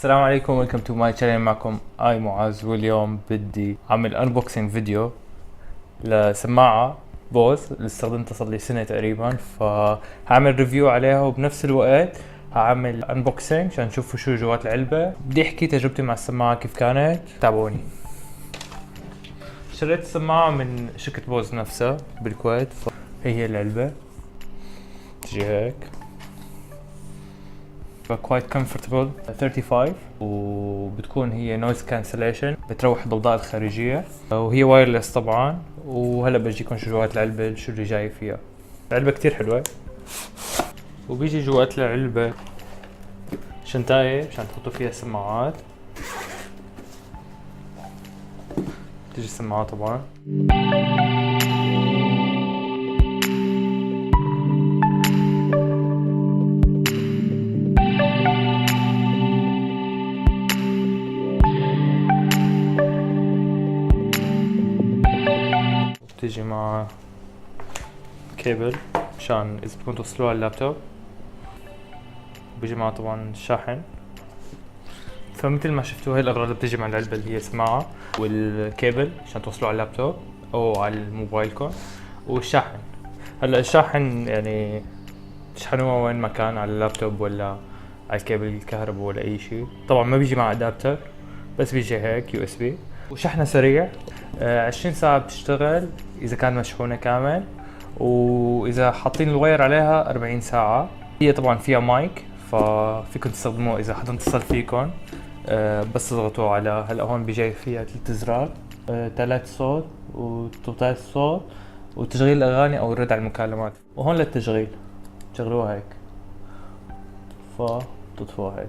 السلام عليكم، ويلكم تو ماي channel. معكم اي معاذ، واليوم بدي اعمل انبوكسنج فيديو لسماعة بوز اللي استخدمتها صار لي سنة تقريبا، فهعمل ريفيو عليها وبنفس الوقت هعمل انبوكسنج عشان تشوفوا شو جوات العلبة. بدي احكي تجربتي مع السماعة كيف كانت، تابعوني. اشتريت السماعة من شركة بوز نفسها بالكويت، هي العلبة تجي هيك quite comfortable 35، وبتكون هي noise cancellation، بتروح الضوضاء الخارجية، وهي وايرلس طبعا. وهلا بجيكم شو جوات العلبة، شو اللي جاي فيها. العلبة كتير حلوة، وبيجي جوات العلبة شنطاية مشان تحطوا فيها السماعات. بتجي السماعات طبعا، بتجي مع كيبل مشان اذا بدكم توصلوها على اللابتوب. بيجي معها طبعا الشاحن. فمثل ما شفتوا هاي الاغراض اللي بتجي مع العلبة، اللي هي سماعة والكيبل عشان توصلوا على اللابتوب او على موبايلكم، والشاحن. هلا الشاحن يعني تشحنوها وين ما كان، على اللابتوب ولا على الكيبل الكهرباء ولا اي شيء. طبعا ما بيجي مع ادابتر، بس بيجي هيك يو اس بي. وشحنه سريع، 20 ساعة بتشتغل اذا كان مشحونة كامل، واذا حاطين الواير عليها 40 ساعة. هي طبعا فيها مايك، ففيكم تستخدموه اذا حدا اتصل فيكم. بس تضغطوا على هلا هون بيجي فيها 3 ازرار، تلات صوت وتوتال صوت وتشغيل الاغاني او الرد على المكالمات. وهون للتشغيل تشغلوها هيك، فتطفوها هيك.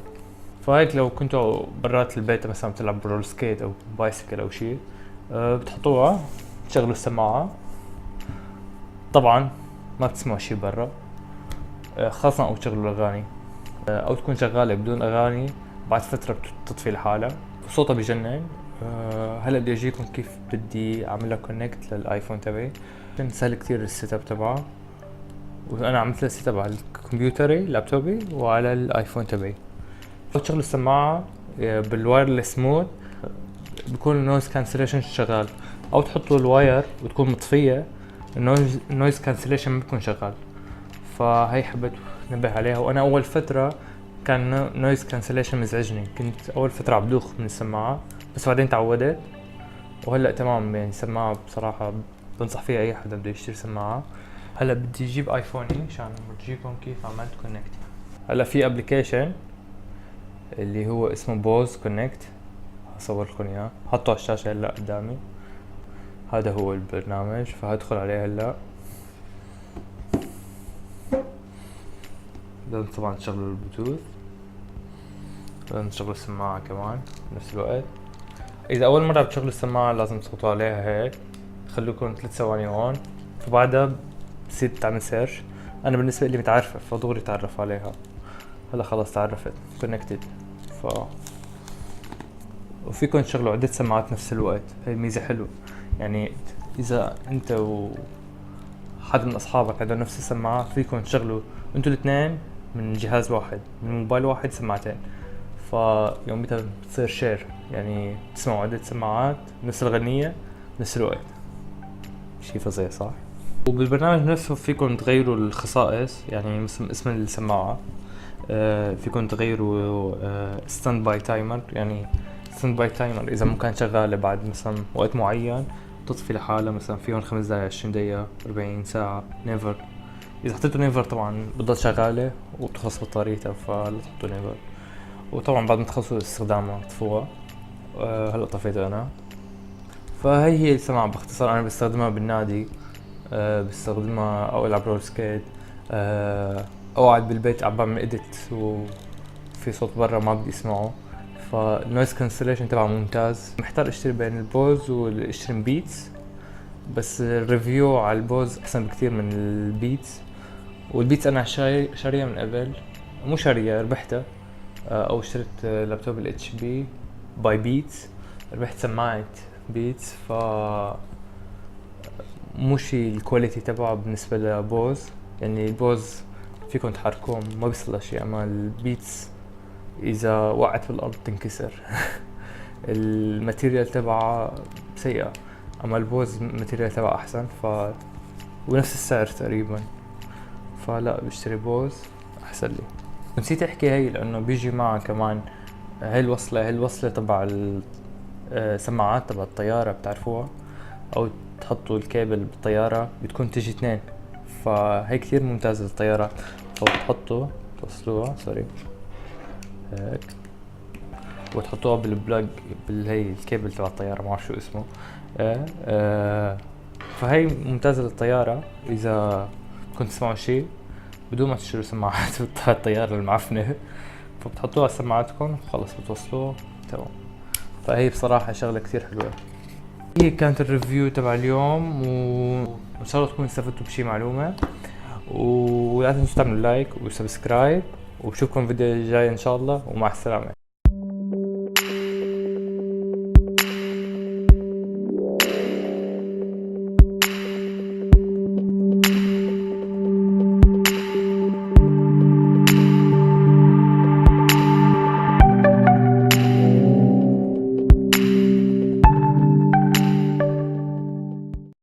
فهيك لو كنتوا برات البيت مثلا بتلعب رول سكيت او بايسكل او شيء، بتحطوها تشغلوا السماعة. طبعا ما بتسمعوا شيء برا، خاصة او تشغلوا الاغاني، او تكون شغالة بدون اغاني، بعد فترة بتطفي لحالها وصوتها بجنن. هلا بدي اجيكم كيف بدي اعملها كونكت للايفون تبعي. كان سهل كتير السيت اب تبعها، وانا عملت له سيت اب على كمبيوتري لابتوبي وعلى الايفون تبعي. تشغلوا السماعة بالوايرلس مود، بيكون النويز كانسليشن شغال، او تحطوا الواير وتكون مطفية، النويز كانسليشن ما بيكون شغال. فهي حبيت نبه عليها. وانا اول فترة كان نويز كانسليشن مزعجني، كنت اول فترة عبدوخ من السماعة، بس بعدين تعودت وهلا تمام. يعني سماعة بصراحة بنصح فيها اي حدا بده يشتري سماعة. هلا بدي اجيب ايفوني عشان ورجيكم كيف عملت كونكت. هلا في ابلكيشن اللي هو اسمه بوز كونكت، هصور لكم اياه، حطه على الشاشة هلا قدامي. هذا هو البرنامج، فهدخل عليه هلا. لازم طبعا تشغلوا البلوتوث، لازم تشغلوا السماعة كمان بنفس الوقت. اذا اول مرة بتشغلوا السماعة لازم تضغطوا عليها هيك، خلوكم 3 ثواني هون، فبعدها بتصير تعمل سيرش. انا بالنسبة لي متعرفة فدغري تعرف عليها. هلا خلاص تعرفت كونكتد. وفيكم تشغلوا عدة سماعات نفس الوقت، هي ميزة حلوة. يعني اذا انت وحد من اصحابك عندهم نفس السماعة، فيكم تشغلوا انتوا الاثنين من جهاز واحد، من موبايل واحد سماعتين. فيوميتها بتصير شير، يعني تسمعوا عدة سماعات نفس الغنية نفس الوقت. شي فظيع صح؟ وبالبرنامج نفسه فيكم تغيروا الخصائص، يعني مثل اسم السماعة، فيكم تغيروا ستاند باي تايمر. يعني ستاند باي تايمر اذا مو كان شغالة بعد مثلا وقت معين تطفي لحالها، مثلا فيهم 5 دقايق، 20 دقيقة، 40 ساعة. نيفر، اذا حطيتوا نيفر طبعا بتضل شغالة وبتخلص بطاريتها، فلا تحطوا نيفر. وطبعا بعد ما تخلصوا استخدامها اطفوها. هلا طفيتها انا. فهي هي السماعة باختصار. انا بستخدمها بالنادي، بستخدمها او العب رول سكيت، او قاعد بالبيت عم بعمل اديت وفي صوت برا ما بدي اسمعه. فالنويز كانسليشن تبعه ممتاز. محتار اشتري بين البوز والاشتري بيتس، بس الريفيو على البوز احسن بكثير من البيتس. والبيتس انا شاريها من قبل، مو شاريها، ربحتها. او اشتريت لابتوب الاتش بي باي بيتس، ربحت سماعة بيتس. مو شي الكواليتي تبعه بالنسبة لبوز. يعني البوز فيكم تحركوه ما بيصلها شي، اما البيتس اذا وقعت بالارض تنكسر. الماتيريال تبعها سيئة، اما البوز الماتيريال تبعها احسن، ونفس السعر تقريبا، فلا بشتري بوز احسن لي. نسيت احكي هي لانه بيجي معها كمان هي الوصلة تبع السماعات تبع الطيارة، بتعرفوها؟ او تحطوا الكابل بالطيارة بتكون تجي اثنين، فهي كثير ممتازة للطيارات. فبتحطوا توصلوها هيك، وتحطوها بالبلاج بالهي الكابل تبع الطيارة، ما بعرف شو اسمه. فهي ممتازة للطيارة اذا كنت تسمعوا شيء بدون ما تشتروا سماعات بتاع الطيارة المعفنة، فبتحطوها على سماعاتكم خلص بتوصلوها تمام. فهي بصراحة شغلة كتير حلوة. هي كانت الريفيو تبع اليوم، وان شاء الله تكونوا استفدتوا بشي معلومة، ولا تنسوا تعملوا لايك وسبسكرايب، وبشوفكم فيديو جاي ان شاء الله، ومع السلامة.